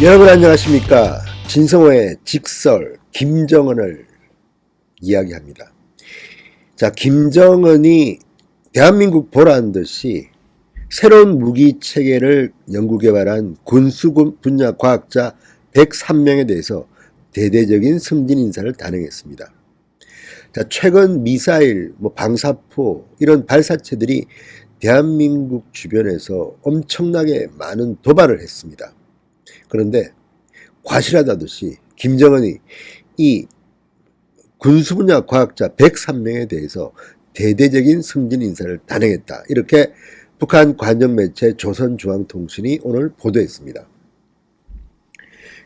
여러분 안녕하십니까. 진성호의 직설 김정은을 이야기합니다. 자, 김정은이 대한민국 보란 듯이 새로운 무기 체계를 연구 개발한 군수 분야 과학자 103명에 대해서 대대적인 승진 인사를 단행했습니다. 자, 최근 미사일, 방사포 이런 발사체들이 대한민국 주변에서 엄청나게 많은 도발을 했습니다. 그런데 과실하다듯이 김정은이 이 군수 분야 과학자 103명에 대해서 대대적인 승진 인사를 단행했다. 이렇게 북한 관영 매체 조선중앙통신이 오늘 보도했습니다.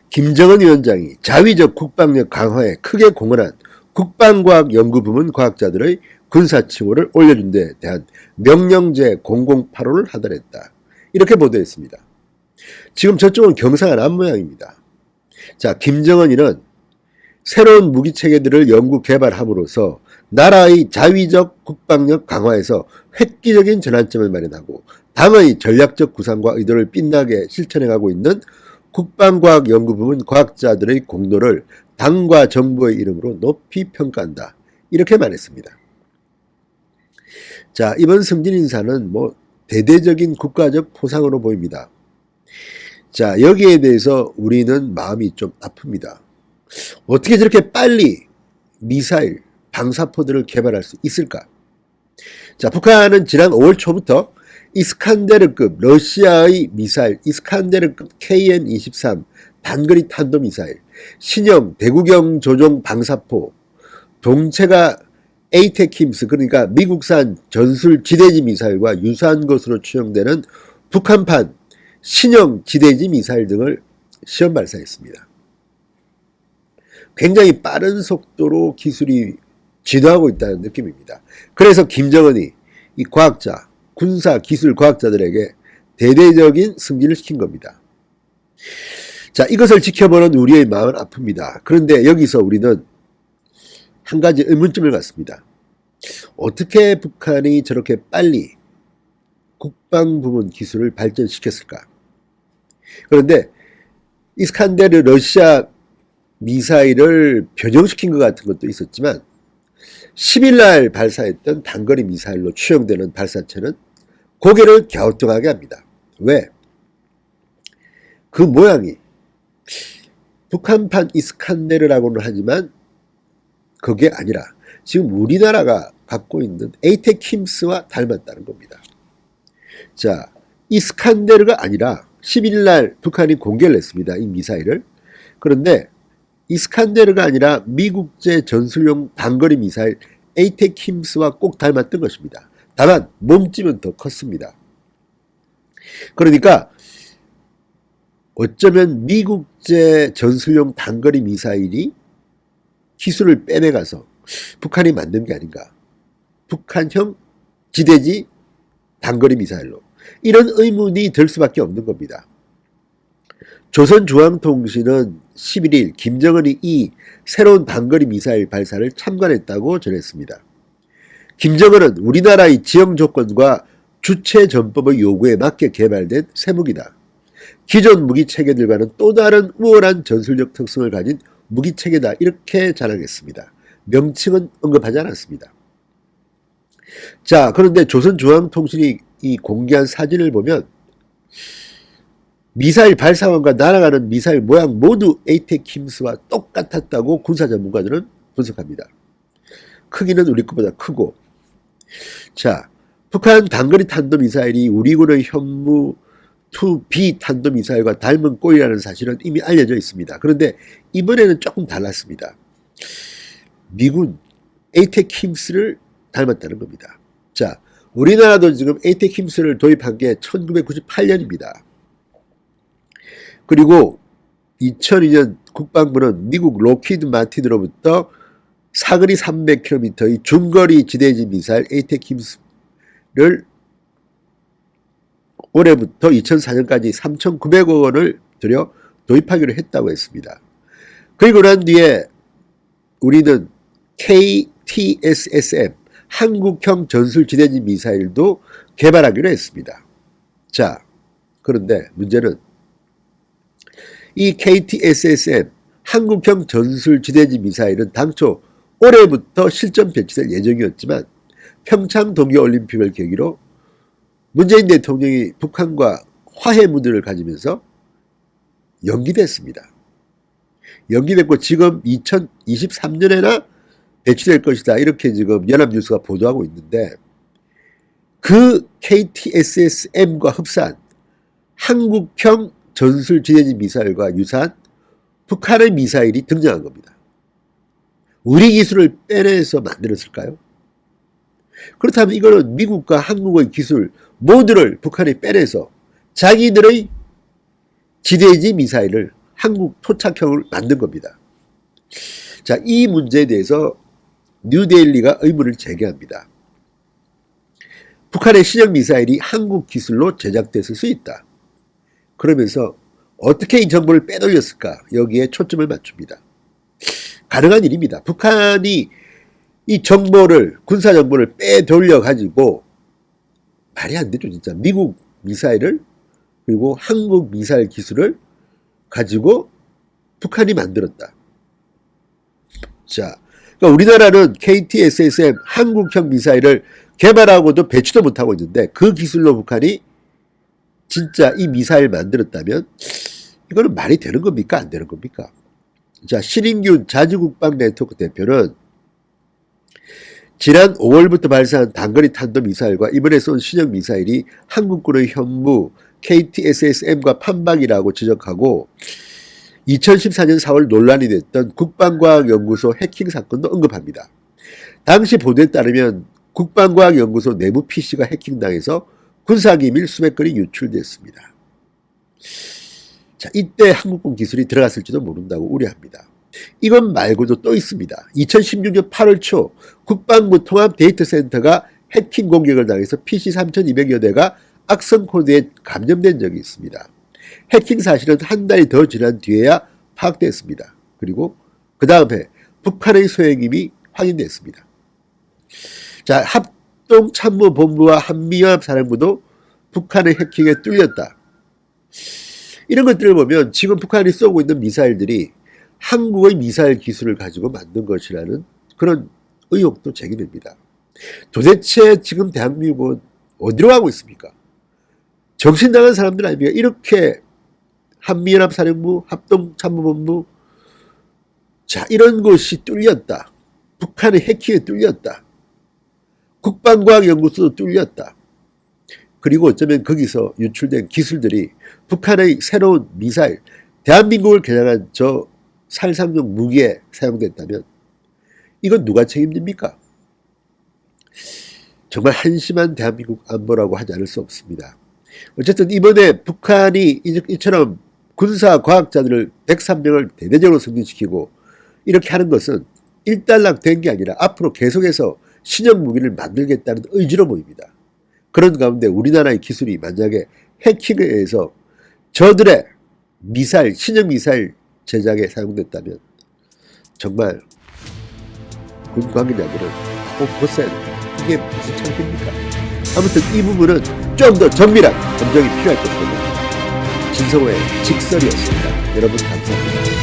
김정은 위원장이 자위적 국방력 강화에 크게 공헌한 국방과학연구부문 과학자들의 군사칭호를 올려준 데 대한 명령제 0085를 하달했다. 이렇게 보도했습니다. 지금 저쪽은 경사가 난 모양입니다. 자, 김정은이는 새로운 무기체계들을 연구 개발함으로써 나라의 자위적 국방력 강화에서 획기적인 전환점을 마련하고 당의 전략적 구상과 의도를 빛나게 실천해가고 있는 국방과학연구부문 과학자들의 공로를 당과 정부의 이름으로 높이 평가한다. 이렇게 말했습니다. 자, 이번 승진 인사는 대대적인 국가적 포상으로 보입니다. 자, 여기에 대해서 우리는 마음이 좀 아픕니다. 어떻게 저렇게 빨리 미사일, 방사포들을 개발할 수 있을까? 자, 북한은 지난 5월 초부터 이스칸데르급 러시아의 미사일 이스칸데르급 KN-23 단거리 탄도미사일, 신형 대구경 조종 방사포, 동체가 에이테킴스 그러니까 미국산 전술 지대지 미사일과 유사한 것으로 추정되는 북한판 신형 지대지 미사일 등을 시험 발사했습니다. 굉장히 빠른 속도로 기술이 진화하고 있다는 느낌입니다. 그래서 김정은이 이 과학자, 군사 기술 과학자들에게 대대적인 승진을 시킨 겁니다. 자, 이것을 지켜보는 우리의 마음은 아픕니다. 그런데 여기서 우리는 한 가지 의문점을 갖습니다. 어떻게 북한이 저렇게 빨리 국방부문 기술을 발전시켰을까? 그런데 이스칸데르 러시아 미사일을 변형시킨 것 같은 것도 있었지만 10일날 발사했던 단거리 미사일로 추정되는 발사체는 고개를 갸우뚱하게 합니다. 왜? 그 모양이 북한판 이스칸데르라고는 하지만 그게 아니라 지금 우리나라가 갖고 있는 에이테킴스와 닮았다는 겁니다. 자, 이스칸데르가 아니라 11일 북한이 공개를 했습니다. 이 미사일을. 그런데 이스칸데르가 아니라 미국제 전술용 단거리 미사일 에이테킴스와 꼭 닮았던 것입니다. 다만 몸집은 더 컸습니다. 그러니까 어쩌면 미국제 전술용 단거리 미사일이 기술을 빼내가서 북한이 만든 게 아닌가. 북한형 지대지 단거리 미사일로. 이런 의문이 들 수밖에 없는 겁니다. 조선중앙통신은 11일 김정은이 이 새로운 단거리 미사일 발사를 참관했다고 전했습니다. 김정은은 우리나라의 지형 조건과 주체전법의 요구에 맞게 개발된 새무기다. 기존 무기체계들과는 또 다른 우월한 전술적 특성을 가진 무기체계다. 이렇게 자랑했습니다. 명칭은 언급하지 않았습니다. 자, 그런데 조선중앙통신이 이 공개한 사진을 보면 미사일 발사원과 날아가는 미사일 모양 모두 에이테킴스와 똑같았다고 군사 전문가들은 분석합니다. 크기는 우리 것보다 크고, 자, 북한 단거리 탄도미사일이 우리군의 현무 2B 탄도미사일과 닮은 꼴이라는 사실은 이미 알려져 있습니다. 그런데 이번에는 조금 달랐습니다. 미군 에이테킴스를 닮았다는 겁니다. 자, 우리나라도 지금 에이테킴스를 도입한 게 1998년입니다. 그리고 2002년 국방부는 미국 로키드 마틴으로부터 사거리 300km의 중거리 지대지 미사일 에이테킴스를 올해부터 2004년까지 3,900억 원을 들여 도입하기로 했다고 했습니다. 그리고 난 뒤에 우리는 KTSSM 한국형 전술지대지 미사일도 개발하기로 했습니다. 자, 그런데 문제는 이 KTSSM 한국형 전술지대지 미사일은 당초 올해부터 실전 배치될 예정이었지만 평창 동계올림픽을 계기로 문재인 대통령이 북한과 화해 무드를 가지면서 연기됐습니다. 연기됐고 지금 2023년에나 배치될 것이다. 이렇게 지금 연합뉴스가 보도하고 있는데 그 KTSSM과 흡사한 한국형 전술지대지 미사일과 유사한 북한의 미사일이 등장한 겁니다. 우리 기술을 빼내서 만들었을까요? 그렇다면 이거는 미국과 한국의 기술 모두를 북한이 빼내서 자기들의 지대지 미사일을 한국 토착형을 만든 겁니다. 자, 이 문제에 대해서 뉴데일리가 의문을 제기합니다. 북한의 신형 미사일이 한국 기술로 제작됐을 수 있다. 그러면서 어떻게 이 정보를 빼돌렸을까? 여기에 초점을 맞춥니다. 가능한 일입니다. 북한이 이 정보를, 군사정보를 빼돌려 가지고 말이 안 되죠, 진짜. 미국 미사일을 그리고 한국 미사일 기술을 가지고 북한이 만들었다. 자, 그러니까 우리나라는 KTSSM 한국형 미사일을 개발하고도 배치도 못하고 있는데 그 기술로 북한이 진짜 이 미사일 만들었다면 이거는 말이 되는 겁니까? 안 되는 겁니까? 자, 신인균 자주국방 네트워크 대표는 지난 5월부터 발사한 단거리 탄도미사일과 이번에 쏜 신형 미사일이 한국군의 현무 KTSSM과 판박이라고 지적하고 2014년 4월 논란이 됐던 국방과학연구소 해킹 사건도 언급합니다. 당시 보도에 따르면 국방과학연구소 내부 PC가 해킹당해서 군사기밀 수백 건이 유출됐습니다. 자, 이때 한국군 기술이 들어갔을지도 모른다고 우려합니다. 이것 말고도 또 있습니다. 2016년 8월 초 국방부 통합데이터센터가 해킹 공격을 당해서 PC 3,200여 대가 악성 코드에 감염된 적이 있습니다. 해킹 사실은 한 달이 더 지난 뒤에야 파악됐습니다. 그리고 그 다음에 북한의 소행임이 확인됐습니다. 자, 합동참모본부와 한미연합사령부도 북한의 해킹에 뚫렸다. 이런 것들을 보면 지금 북한이 쏘고 있는 미사일들이 한국의 미사일 기술을 가지고 만든 것이라는 그런 의혹도 제기됩니다. 도대체 지금 대한민국은 어디로 가고 있습니까? 정신 나간 사람들 아닙니까? 이렇게 한미연합사령부, 합동참모본부, 자, 이런 것이 뚫렸다. 북한의 해킹에 뚫렸다. 국방과학연구소도 뚫렸다. 그리고 어쩌면 거기서 유출된 기술들이 북한의 새로운 미사일, 대한민국을 겨냥한 저 살상용 무기에 사용됐다면 이건 누가 책임집니까? 정말 한심한 대한민국 안보라고 하지 않을 수 없습니다. 어쨌든 이번에 북한이 이처럼 군사과학자들을 103명을 대대적으로 승진시키고 이렇게 하는 것은 일단락 된 게 아니라 앞으로 계속해서 신형 무기를 만들겠다는 의지로 보입니다. 그런 가운데 우리나라의 기술이 만약에 해킹에 의해서 저들의 미사일, 신형 미사일 제작에 사용됐다면 정말 군 관계자들은 꼭 벗어야 됩니다. 이게 무슨 창피입니까? 아무튼 이 부분은 좀 더 정밀한 검증이 필요할 것입니다. 진성호의 직설이었습니다. 여러분 감사합니다.